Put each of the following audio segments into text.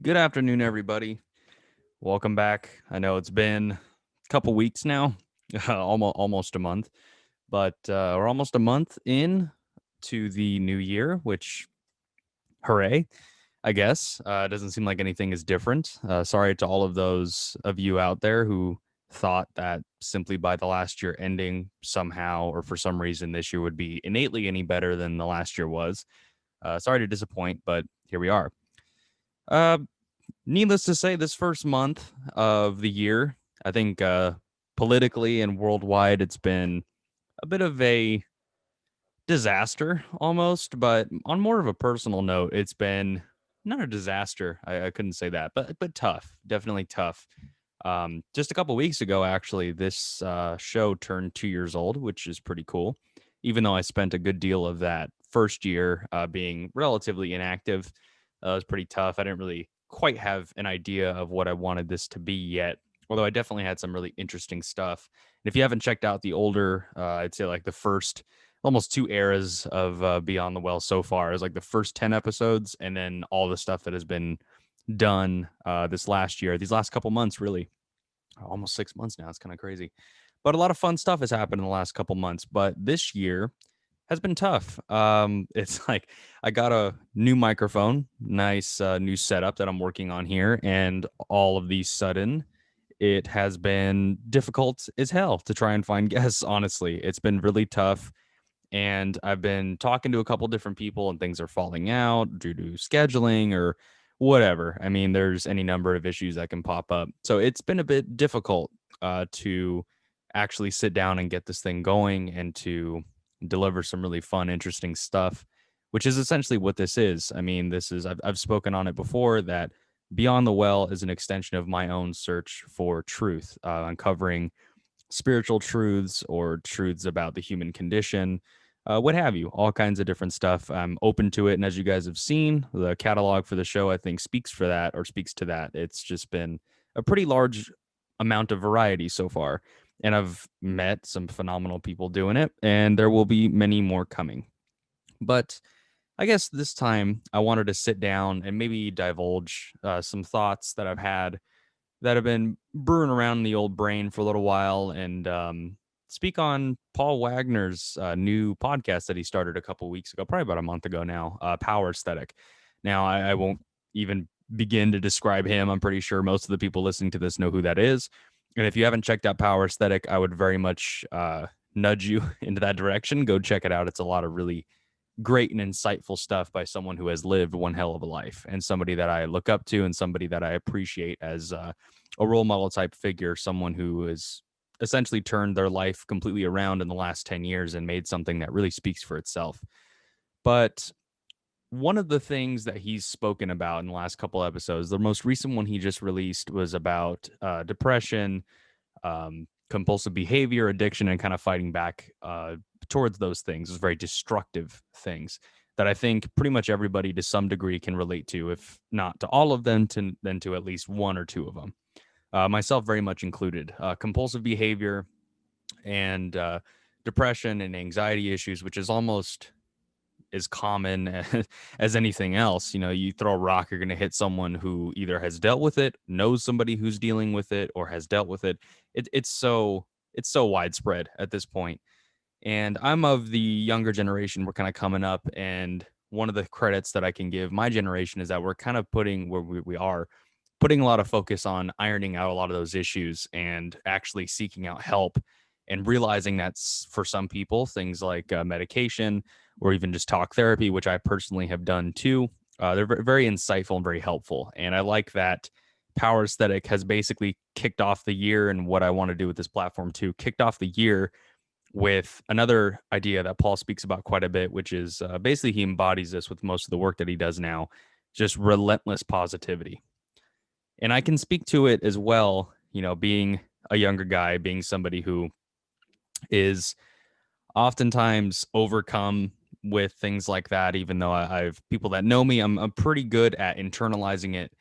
Good afternoon, everybody. Welcome back. I know it's been a couple weeks now, almost a month, but we're almost a month in to the new year, which hooray, I guess. It doesn't seem like anything is different. Sorry to all of those of you out there who thought that simply by the last year ending somehow or for some reason this year would be innately any better than the last year was. Sorry to disappoint, but here we are. Uh, Needless to say, this first month of the year, I think politically and worldwide, it's been a bit of a disaster almost. But on more of a personal note, it's been not a disaster. I couldn't say that, but tough, definitely tough. Just a couple weeks ago, actually, this show turned 2 years old, which is pretty cool. Even though I spent a good deal of that first year being relatively inactive, it was pretty tough. I didn't really quite have an idea of what I wanted this to be yet. Although I definitely had some really interesting stuff. And if you haven't checked out the older, I'd say like the first almost two eras of Beyond the Well so far, is like the first 10 episodes and then all the stuff that has been done this last year, these last couple months, really almost 6 months now. It's kind of crazy. But a lot of fun stuff has happened in the last couple months. But this year has been tough. It's like I got a new microphone, nice new setup that I'm working on here, and all of these sudden, it has been difficult as hell to try and find guests. Honestly, it's been really tough, and I've been talking to a couple different people, and things are falling out due to scheduling or whatever. I mean, there's any number of issues that can pop up. So it's been a bit difficult to actually sit down and get this thing going and to deliver some really fun, interesting stuff, which is essentially what this is. I mean, this is, I've spoken on it before that Beyond the Well is an extension of my own search for truth, uncovering spiritual truths or truths about the human condition, what have you, all kinds of different stuff. I'm open to it. And as you guys have seen, the catalog for the show, I think, speaks for that or speaks to that. It's just been a pretty large amount of variety so far. And I've met some phenomenal people doing it, and there will be many more coming. But I guess this time I wanted to sit down and maybe divulge some thoughts that I've had that have been brewing around in the old brain for a little while, and speak on Paul Wagner's new podcast that he started a couple weeks ago, probably about a month ago now, Power Aesthetic. Now, I won't even begin to describe him. I'm pretty sure most of the people listening to this know who that is. And if you haven't checked out Power Aesthetic, I would very much nudge you into that direction. Go check it out. It's a lot of really great and insightful stuff by someone who has lived one hell of a life and somebody that I look up to and somebody that I appreciate as a role model type figure, someone who has essentially turned their life completely around in the last 10 years and made something that really speaks for itself. But one of the things that he's spoken about in the last couple episodes, the most recent one he just released was about depression, compulsive behavior, addiction, and kind of fighting back towards those things, those very destructive things that I think pretty much everybody to some degree can relate to, if not to all of them, then to at least one or two of them. Myself very much included. Compulsive behavior and depression and anxiety issues, which is almost as common as anything else. You know, you throw a rock, you're going to hit someone who either has dealt with it, knows somebody who's dealing with it, or has dealt with it. It's so widespread at this point. And I'm of the younger generation. We're kind of coming up, and one of the credits that I can give my generation is that we're kind of putting where we are putting a lot of focus on ironing out a lot of those issues and actually seeking out help and realizing that's for some people things like medication or even just talk therapy, which I personally have done too. They're very insightful and very helpful. And I like that Power Aesthetic has basically kicked off the year, and what I want to do with this platform too, kicked off the year with another idea that Paul speaks about quite a bit, which is basically he embodies this with most of the work that he does now, just relentless positivity. And I can speak to it as well, you know, being a younger guy, being somebody who is oftentimes overcome with things like that, even though I've people that know me, I'm pretty good at internalizing it.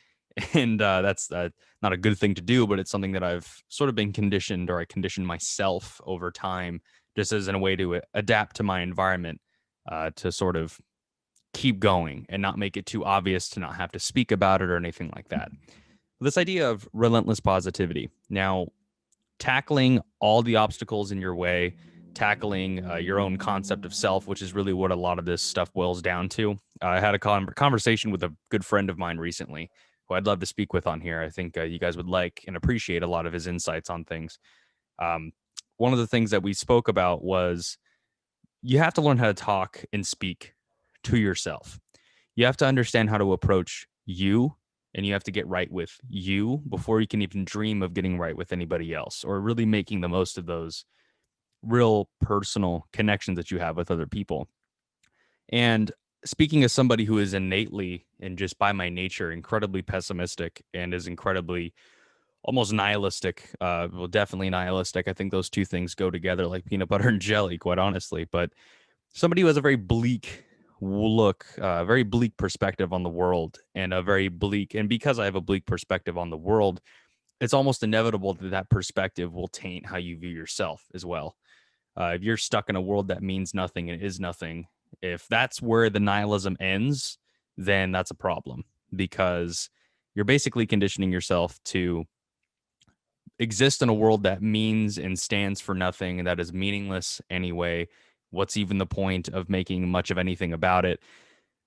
And that's not a good thing to do, but it's something that I've sort of been conditioned, or I conditioned myself over time, just as in a way to adapt to my environment, to sort of keep going and not make it too obvious to not have to speak about it or anything like that. This idea of relentless positivity. Now, tackling all the obstacles in your way, tackling your own concept of self, which is really what a lot of this stuff boils down to. I had a conversation with a good friend of mine recently who I'd love to speak with on here. I think you guys would like and appreciate a lot of his insights on things. Um, one of the things that we spoke about was you have to learn how to talk and speak to yourself. You have to understand how to approach you, and you have to get right with you before you can even dream of getting right with anybody else or really making the most of those real personal connections that you have with other people. And speaking as somebody who is innately and just by my nature incredibly pessimistic and is incredibly almost nihilistic, well, definitely nihilistic. I think those two things go together like peanut butter and jelly, quite honestly. But somebody who has a very bleak look, very bleak perspective on the world, and a very bleak, and because I have a bleak perspective on the world, it's almost inevitable that that perspective will taint how you view yourself as well. If you're stuck in a world that means nothing and is nothing, if that's where the nihilism ends, then that's a problem because you're basically conditioning yourself to exist in a world that means and stands for nothing and that is meaningless anyway. What's even the point of making much of anything about it?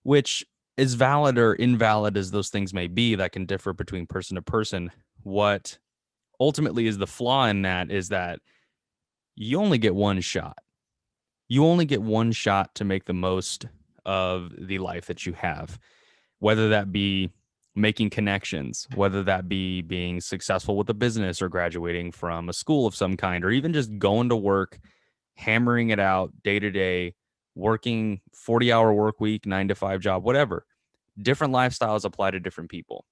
Which is valid or invalid as those things may be, that can differ between person to person. What ultimately is the flaw in that is that you only get one shot. You only get one shot to make the most of the life that you have, whether that be making connections, whether that be being successful with a business or graduating from a school of some kind, or even just going to work, hammering it out day to day, working 40-hour work week, 9 to 5 job, whatever. Different lifestyles apply to different people.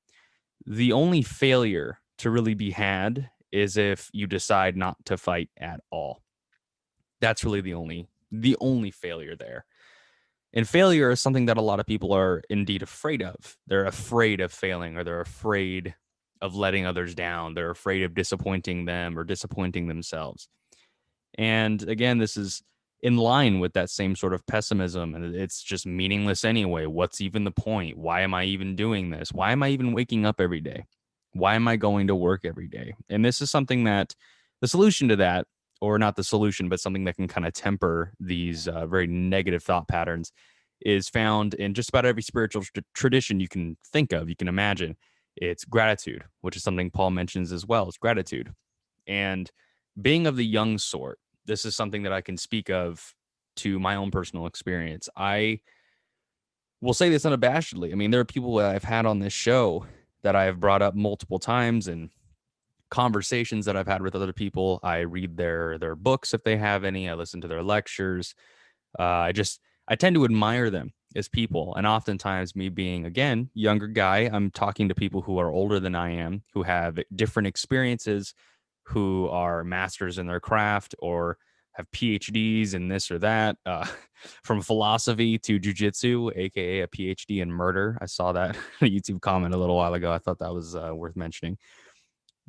The only failure to really be had is if you decide not to fight at all. That's really the only failure there. And failure is something that a lot of people are indeed afraid of. They're afraid of failing, or they're afraid of letting others down. They're afraid of disappointing them or disappointing themselves. And again, this is in line with that same sort of pessimism. And it's just meaningless anyway. What's even the point? Why am I even doing this? Why am I even waking up every day? Why am I going to work every day? And this is something that the solution to that, or not the solution, but something that can kind of temper these very negative thought patterns, is found in just about every spiritual tradition you can think of, you can imagine. It's gratitude, which is something Paul mentions as well. It's gratitude. And being of the young sort, this is something that I can speak of to my own personal experience. I will say this unabashedly. I mean, there are people that I've had on this show that I have brought up multiple times, and conversations that I've had with other people. I read their books if they have any. I listen to their lectures. I tend to admire them as people, and oftentimes, me being again younger guy, I'm talking to people who are older than I am, who have different experiences, who are masters in their craft or have PhDs in this or that, from philosophy to jujitsu, aka a PhD in murder. I saw that YouTube comment a little while ago. I thought that was worth mentioning.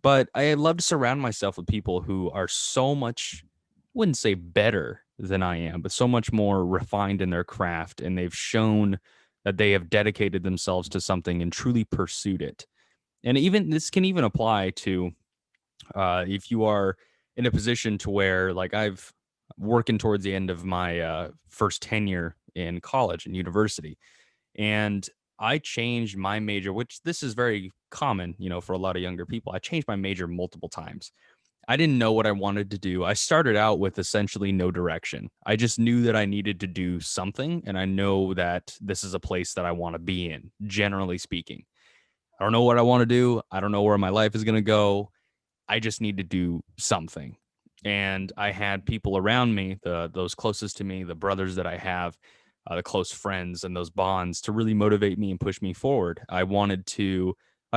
But I love to surround myself with people who are so much, I wouldn't say better than I am, but so much more refined in their craft. And they've shown that they have dedicated themselves to something and truly pursued it. And even this can even apply to if you are in a position to where, like, I've working towards the end of my first tenure in college and university, and I changed my major, which this is very common, for a lot of younger people. I changed my major multiple times. I didn't know what I wanted to do. I started out with essentially no direction. I just knew that I needed to do something, and I know that this is a place that I want to be in, generally speaking. I don't know what I want to do. I don't know where my life is going to go. I just need to do something. And I had people around me, those closest to me, the brothers that I have, the close friends and those bonds to really motivate me and push me forward. I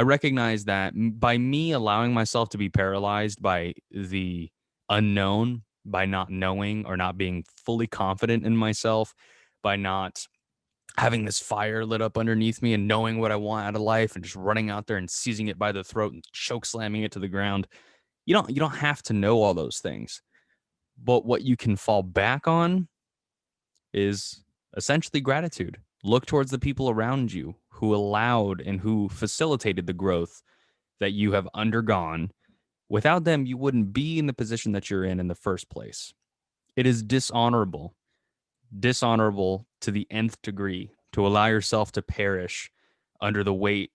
recognized that by me allowing myself to be paralyzed by the unknown, by not knowing or not being fully confident in myself, by not having this fire lit up underneath me and knowing what I want out of life and just running out there and seizing it by the throat and choke slamming it to the ground. You don't have to know all those things. But what you can fall back on is essentially gratitude. Look towards the people around you who allowed and who facilitated the growth that you have undergone. Without them, you wouldn't be in the position that you're in the first place. It is dishonorable to the nth degree to allow yourself to perish under the weight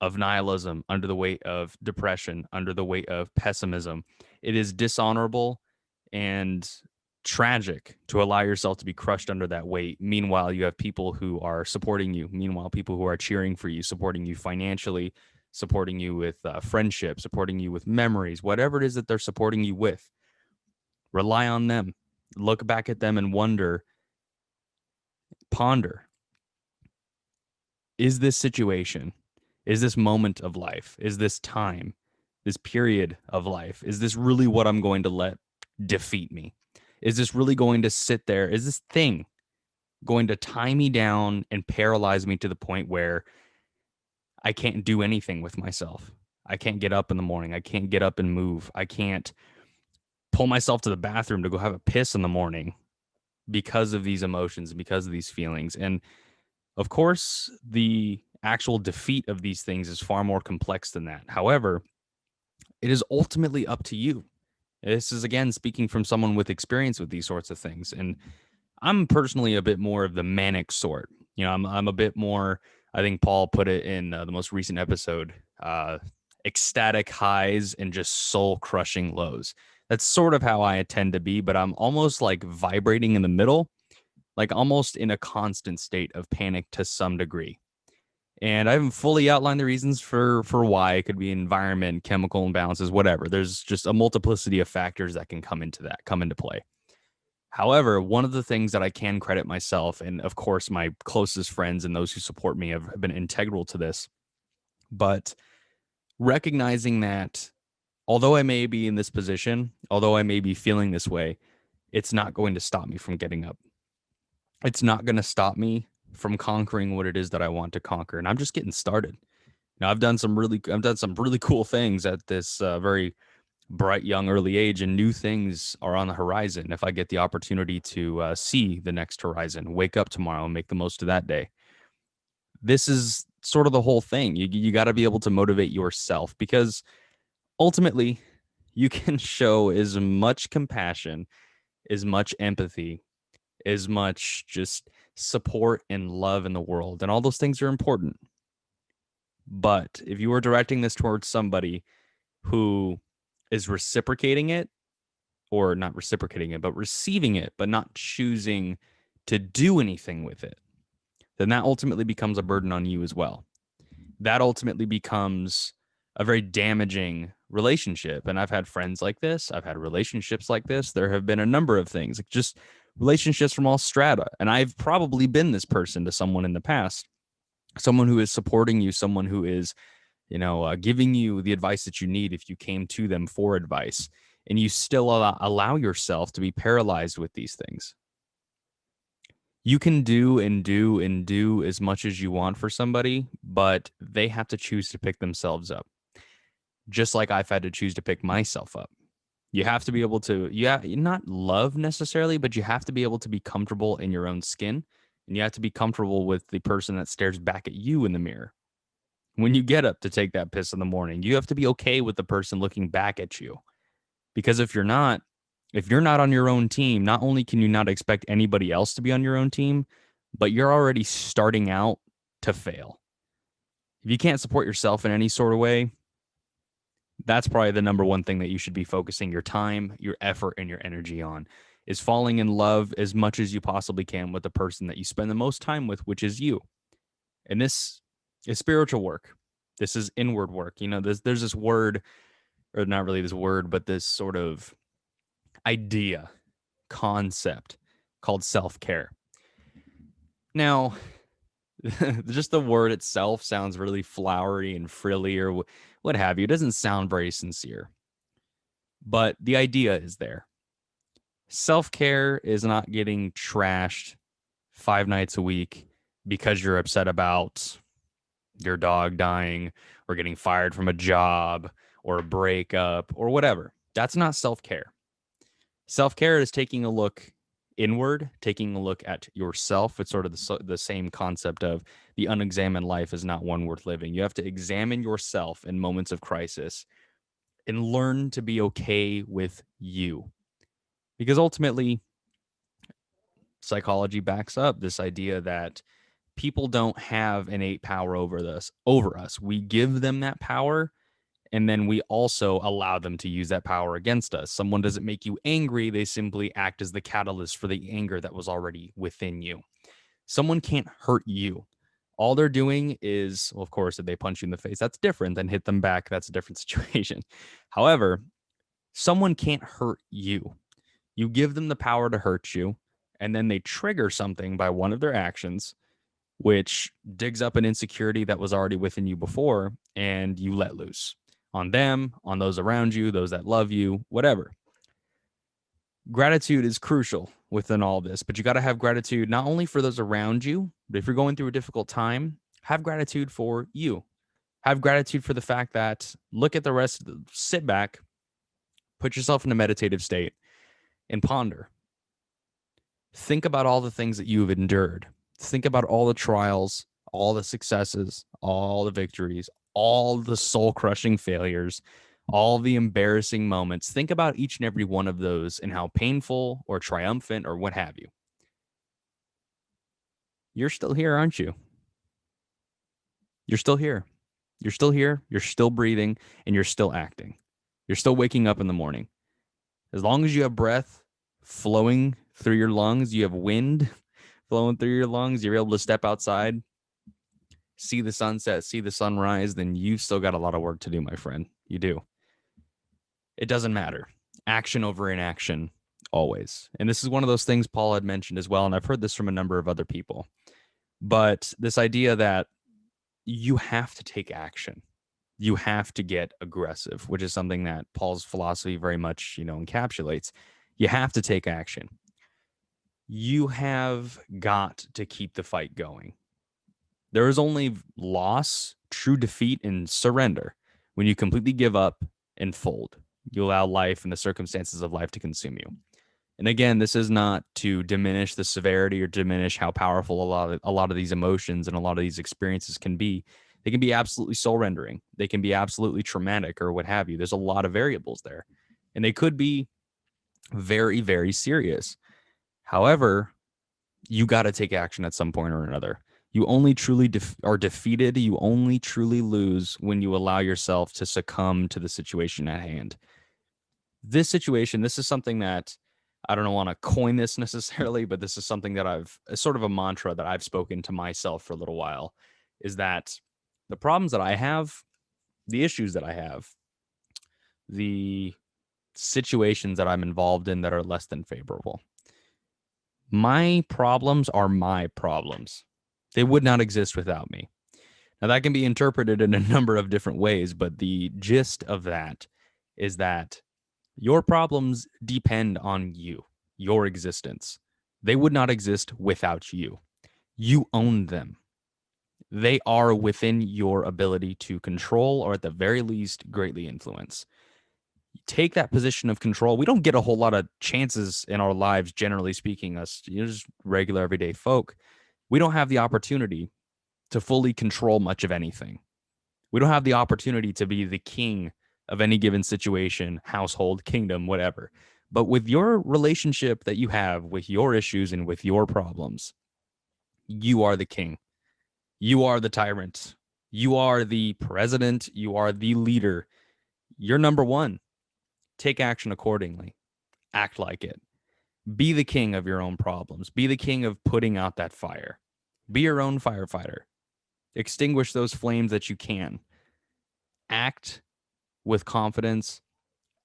of nihilism, under the weight of depression, under the weight of pessimism. It is dishonorable and tragic to allow yourself to be crushed under that weight. Meanwhile, you have people who are supporting you. Meanwhile, people who are cheering for you, supporting you financially, supporting you with friendship, supporting you with memories, whatever it is that they're supporting you with. Rely on them. Look back at them and wonder, ponder, is this situation, is this moment of life, is this time, this period of life, is this really what I'm going to let defeat me? Is this really going to sit there? Is this thing going to tie me down and paralyze me to the point where I can't do anything with myself? I can't get up in the morning. I can't get up and move. I can't pull myself to the bathroom to go have a piss in the morning because of these emotions, because of these feelings. And of course, the actual defeat of these things is far more complex than that. However, it is ultimately up to you. This is, again, speaking from someone with experience with these sorts of things. And I'm personally a bit more of the manic sort. I'm a bit more, I think Paul put it in the most recent episode, ecstatic highs and just soul crushing lows. That's sort of how I tend to be, but I'm almost like vibrating in the middle, like almost in a constant state of panic to some degree. And I haven't fully outlined the reasons for why. It could be environment, chemical imbalances, whatever. There's just a multiplicity of factors that can come into play. However, one of the things that I can credit myself, and of course my closest friends and those who support me have been integral to this, but recognizing that although I may be in this position, although I may be feeling this way, it's not going to stop me from getting up. It's not going to stop me from conquering what it is that I want to conquer. And I'm just getting started. Now, I've done some really cool things at this very bright, young, early age, and new things are on the horizon. If I get the opportunity to see the next horizon, wake up tomorrow and make the most of that day. This is sort of the whole thing. You got to be able to motivate yourself, because ultimately you can show as much compassion, as much empathy, as much just support and love in the world. And all those things are important. But if you are directing this towards somebody who is reciprocating it, or not reciprocating it, but receiving it, but not choosing to do anything with it, then that ultimately becomes a burden on you as well. That ultimately becomes a very damaging relationship. And I've had friends like this. I've had relationships like this. There have been a number of things, like just relationships from all strata. And I've probably been this person to someone in the past, someone who is supporting you, someone who is, giving you the advice that you need if you came to them for advice, and you still allow yourself to be paralyzed with these things. You can do and do and do as much as you want for somebody, but they have to choose to pick themselves up. Just like I've had to choose to pick myself up. You have to be able to, not love necessarily, but you have to be able to be comfortable in your own skin. And you have to be comfortable with the person that stares back at you in the mirror. When you get up to take that piss in the morning, you have to be okay with the person looking back at you. Because if you're not on your own team, not only can you not expect anybody else to be on your own team, but you're already starting out to fail. If you can't support yourself in any sort of way, that's probably the number one thing that you should be focusing your time, your effort, and your energy on, is falling in love as much as you possibly can with the person that you spend the most time with, which is you. And this is spiritual work. This is inward work. There's this word, or not really this word, but this sort of idea, concept called self-care. Now, just the word itself sounds really flowery and frilly or what have you. It doesn't sound very sincere. But the idea is there. Self-care is not getting trashed 5 nights a week because you're upset about your dog dying or getting fired from a job or a breakup or whatever. That's not self-care. Self-care is taking a look inward, taking a look at yourself. It's sort of the same concept of the unexamined life is not one worth living. You have to examine yourself in moments of crisis and learn to be okay with you. Because ultimately, psychology backs up this idea that people don't have innate power over us. We give them that power, and then we also allow them to use that power against us. Someone doesn't make you angry, they simply act as the catalyst for the anger that was already within you. Someone can't hurt you. All they're doing is, well, of course, if they punch you in the face, that's different than hit them back. That's a different situation. However, someone can't hurt you. You give them the power to hurt you, and then they trigger something by one of their actions, which digs up an insecurity that was already within you before, and you let loose on them, on those around you, those that love you, whatever. Gratitude is crucial within all this, but you got to have gratitude not only for those around you, but if you're going through a difficult time, have gratitude for you. Have gratitude for the fact that look at the rest, sit back, put yourself in a meditative state, and ponder. Think about all the things that you've endured. Think about all the trials, all the successes, all the victories, all the soul crushing failures, all the embarrassing moments. Think about each and every one of those and how painful or triumphant or what have you. You're still here, aren't you? You're still here. You're still here. You're still breathing and you're still acting. You're still waking up in the morning. As long as you have breath flowing through your lungs, you have wind flowing through your lungs, you're able to step outside, see the sunset, see the sunrise, then you've still got a lot of work to do, my friend. You do. It doesn't matter. Action over inaction, always. And this is one of those things Paul had mentioned as well, and I've heard this from a number of other people. But this idea that you have to take action. You have to get aggressive, which is something that Paul's philosophy very much, encapsulates. You have to take action. You have got to keep the fight going. There is only loss, true defeat, and surrender when you completely give up and fold. You allow life and the circumstances of life to consume you. And again, this is not to diminish the severity or diminish how powerful a lot of these emotions and a lot of these experiences can be. They can be absolutely soul rendering. They can be absolutely traumatic or what have you. There's a lot of variables there. And they could be very, very serious. However, you got to take action at some point or another. You only truly are defeated. You only truly lose when you allow yourself to succumb to the situation at hand. This situation, this is something that I don't want to coin this necessarily, but this is something that I've sort of a mantra that I've spoken to myself for a little while is that the problems that I have, the issues that I have, the situations that I'm involved in that are less than favorable. My problems are my problems. They would not exist without me. Now, that can be interpreted in a number of different ways, but the gist of that is that your problems depend on you, your existence. They would not exist without you. You own them. They are within your ability to control or at the very least greatly influence. Take that position of control. We don't get a whole lot of chances in our lives, generally speaking, us just regular everyday folk. We don't have the opportunity to fully control much of anything. We don't have the opportunity to be the king of any given situation, household, kingdom, whatever. But with your relationship that you have with your issues and with your problems, you are the king. You are the tyrant. You are the president. You are the leader. You're number one. Take action accordingly. Act like it. Be the king of your own problems. Be the king of putting out that fire. Be your own firefighter. Extinguish those flames that you can. Act with confidence.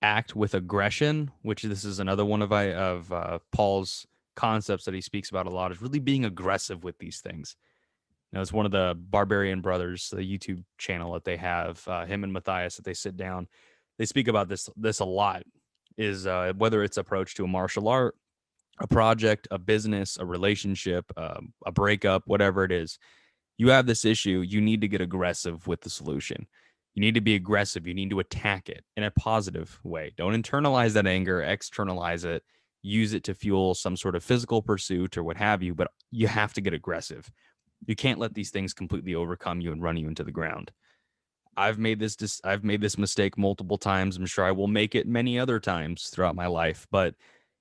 Act with aggression, which this is another one of Paul's concepts that he speaks about a lot, is really being aggressive with these things. It's one of the Barbarian Brothers, the YouTube channel that they have, him and Matthias, that they sit down. They speak about this a lot, is whether it's approach to a martial art, a project, a business, a relationship, a breakup, whatever it is. You have this issue, you need to get aggressive with the solution. You need to be aggressive. You need to attack it in a positive way. Don't internalize that anger, externalize it. use it to fuel some sort of physical pursuit or what have you, but you have to get aggressive. You can't let these things completely overcome you and run you into the ground. I've made this mistake multiple times. I'm sure I will make it many other times throughout my life, but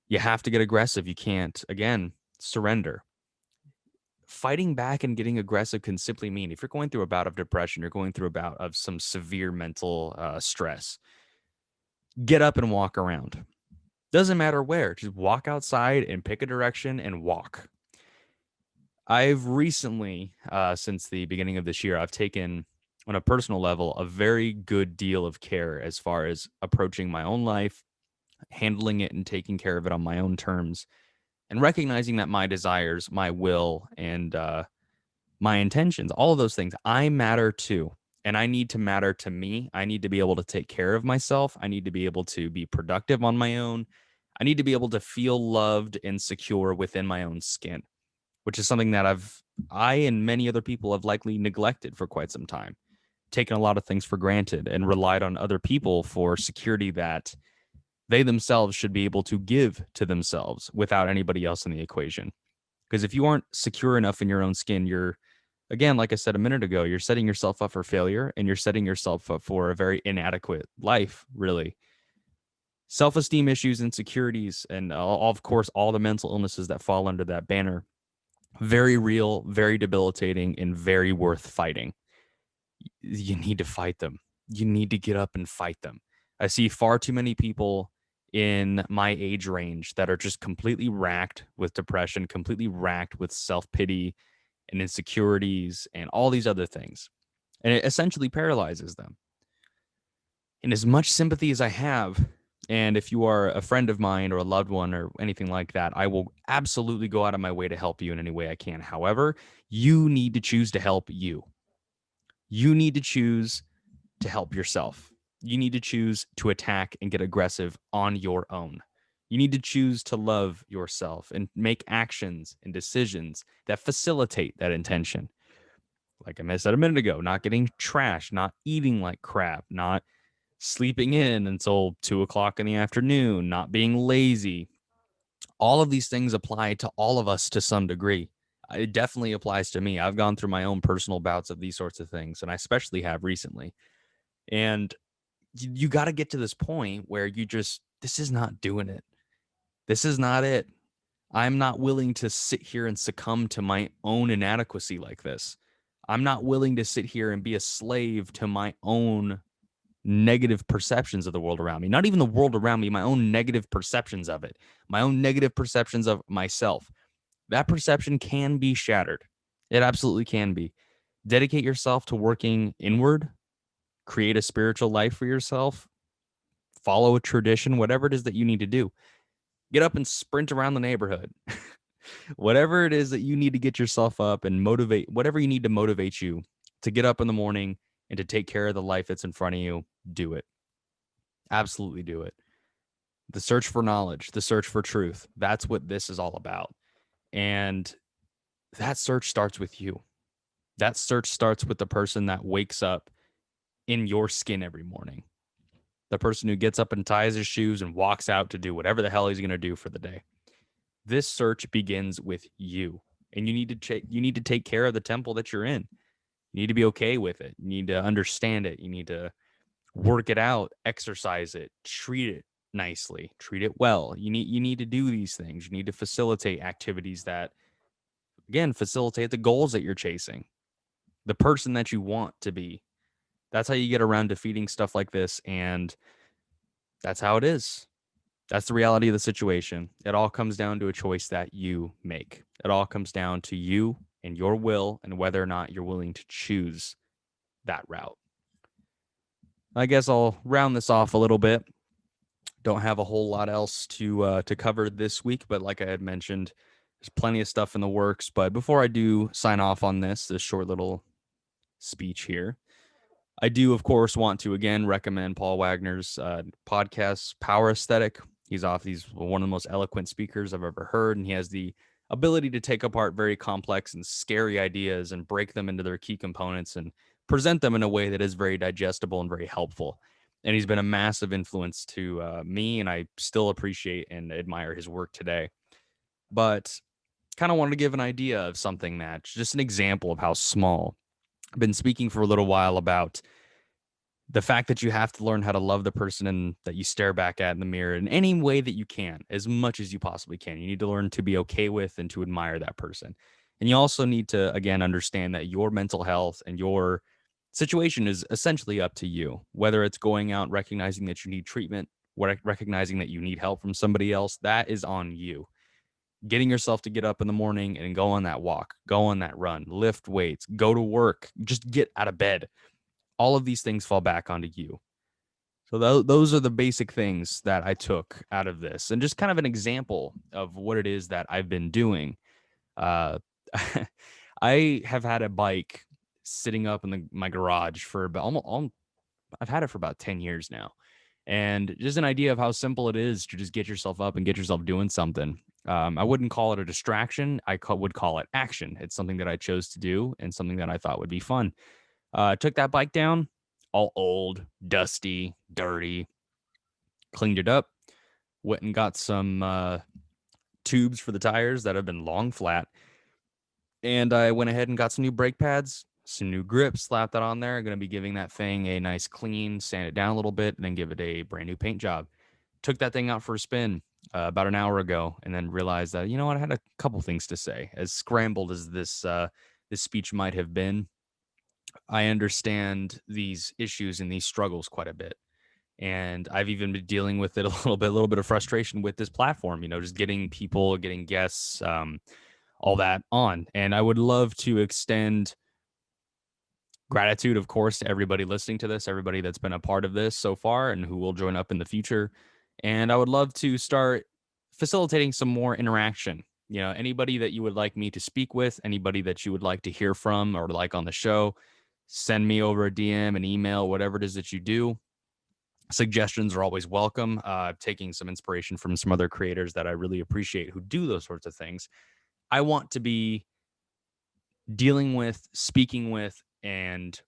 you have to get aggressive. You can't, again, surrender. Fighting back and getting aggressive can simply mean if you're going through a bout of depression, you're going through a bout of some severe mental stress, get up and walk around. Doesn't matter where, just walk outside and pick a direction and walk. I've recently, since the beginning of this year, I've taken on a personal level a very good deal of care as far as approaching my own life, handling it and taking care of it on my own terms, and recognizing that my desires, my will, and my intentions, all of those things, I matter too. And I need to matter to me. I need to be able to take care of myself. I need to be able to be productive on my own. I need to be able to feel loved and secure within my own skin, which is something that I and many other people have likely neglected for quite some time, taken a lot of things for granted and relied on other people for security that they themselves should be able to give to themselves without anybody else in the equation. Because if you aren't secure enough in your own skin, you're, again, like I said a minute ago, you're setting yourself up for failure and you're setting yourself up for a very inadequate life, really. Self-esteem issues, insecurities, and of course, all the mental illnesses that fall under that banner, very real, very debilitating, and very worth fighting. You need to fight them. You need to get up and fight them. I see far too many people in my age range that are just completely racked with depression, completely racked with self pity and insecurities and all these other things. And it essentially paralyzes them. And as much sympathy as I have, and if you are a friend of mine or a loved one or anything like that, I will absolutely go out of my way to help you in any way I can. However, you need to choose to help you. You need to choose to help yourself. You need to choose to attack and get aggressive on your own. You need to choose to love yourself and make actions and decisions that facilitate that intention. Like I said a minute ago, not getting trashed, not eating like crap, not sleeping in until 2 o'clock in the afternoon, not being lazy. All of these things apply to all of us to some degree. It definitely applies to me. I've gone through my own personal bouts of these sorts of things, and I especially have recently. And you got to get to this point where this is not doing it. This is not it. I'm not willing to sit here and succumb to my own inadequacy like this. I'm not willing to sit here and be a slave to my own negative perceptions of the world around me. Not even the world around me, my own negative perceptions of it, my own negative perceptions of myself. That perception can be shattered. It absolutely can be. Dedicate yourself to working inward, create a spiritual life for yourself, follow a tradition, whatever it is that you need to do. Get up and sprint around the neighborhood. Whatever it is that you need to get yourself up and motivate, whatever you need to motivate you to get up in the morning and to take care of the life that's in front of you, do it. Absolutely do it. The search for knowledge, the search for truth, that's what this is all about. And that search starts with you. That search starts with the person that wakes up in your skin every morning. The person who gets up and ties his shoes and walks out to do whatever the hell he's going to do for the day. This search begins with you, and you need to take care of the temple that you're in. You need to be okay with it. You need to understand it. You need to work it out, exercise it, treat it nicely, treat it well. You need to do these things. You need to facilitate activities that, again, facilitate the goals that you're chasing, the person that you want to be. That's how you get around defeating stuff like this, and that's how it is. That's the reality of the situation. It all comes down to a choice that you make. It all comes down to you and your will and whether or not you're willing to choose that route. I guess I'll round this off a little bit. Don't have a whole lot else to cover this week, but like I had mentioned, there's plenty of stuff in the works. But before I do sign off on this short little speech here, I do, of course, want to again recommend Paul Wagner's podcast, Power Aesthetic. He's one of the most eloquent speakers I've ever heard, and he has the ability to take apart very complex and scary ideas and break them into their key components and present them in a way that is very digestible and very helpful. and he's been a massive influence to me, and I still appreciate and admire his work today. But kind of wanted to give an idea of something that's just an example of how small. I've been speaking for a little while about the fact that you have to learn how to love the person and that you stare back at in the mirror in any way that you can, as much as you possibly can. You need to learn to be okay with and to admire that person. And you also need to, again, understand that your mental health and your situation is essentially up to you, whether it's going out, recognizing that you need treatment, recognizing that you need help from somebody else, that is on you. Getting yourself to get up in the morning and go on that walk, go on that run, lift weights, go to work, just get out of bed. All of these things fall back onto you. So those are the basic things that I took out of this, and just kind of an example of what it is that I've been doing. Uh, I have had a bike sitting up in my garage for about I've had it for about 10 years now. And just an idea of how simple it is to just get yourself up and get yourself doing something. I wouldn't call it a distraction. Would call it action. It's something that I chose to do and something that I thought would be fun. Took that bike down, all old, dusty, dirty, cleaned it up, went and got some tubes for the tires that have been long flat. And I went ahead and got some new brake pads, some new grips, slapped that on there. I'm going to be giving that thing a nice clean, sand it down a little bit, and then give it a brand new paint job. Took that thing out for a spin about an hour ago, and then realized that, you know what, I had a couple things to say. As scrambled as this speech might have been, I understand these issues and these struggles quite a bit. And I've even been dealing with it a little bit of frustration with this platform, just getting people, getting guests, all that on. And I would love to extend gratitude, of course, to everybody listening to this, everybody that's been a part of this so far and who will join up in the future. And I would love to start facilitating some more interaction. Anybody that you would like me to speak with, anybody that you would like to hear from or like on the show, send me over a DM, an email, whatever it is that you do. Suggestions are always welcome. Taking some inspiration from some other creators that I really appreciate who do those sorts of things. I want to be dealing with, speaking with, and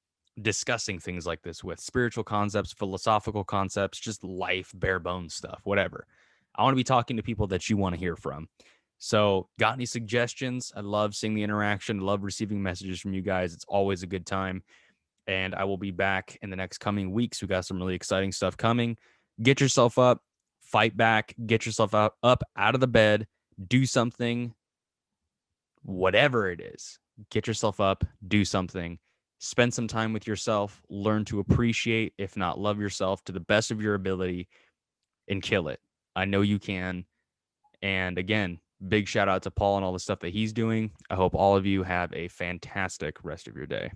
discussing things like this with spiritual concepts, philosophical concepts, just life, bare bones stuff, whatever. I want to be talking to people that you want to hear from. So, got any suggestions? I love seeing the interaction, love receiving messages from you guys. It's always a good time. And I will be back in the next coming weeks. We got some really exciting stuff coming. Get yourself up, fight back, get yourself up out of the bed, do something, whatever it is. Get yourself up, do something, spend some time with yourself, learn to appreciate, if not love yourself to the best of your ability, and kill it. I know you can. And again, big shout out to Paul and all the stuff that he's doing. I hope all of you have a fantastic rest of your day.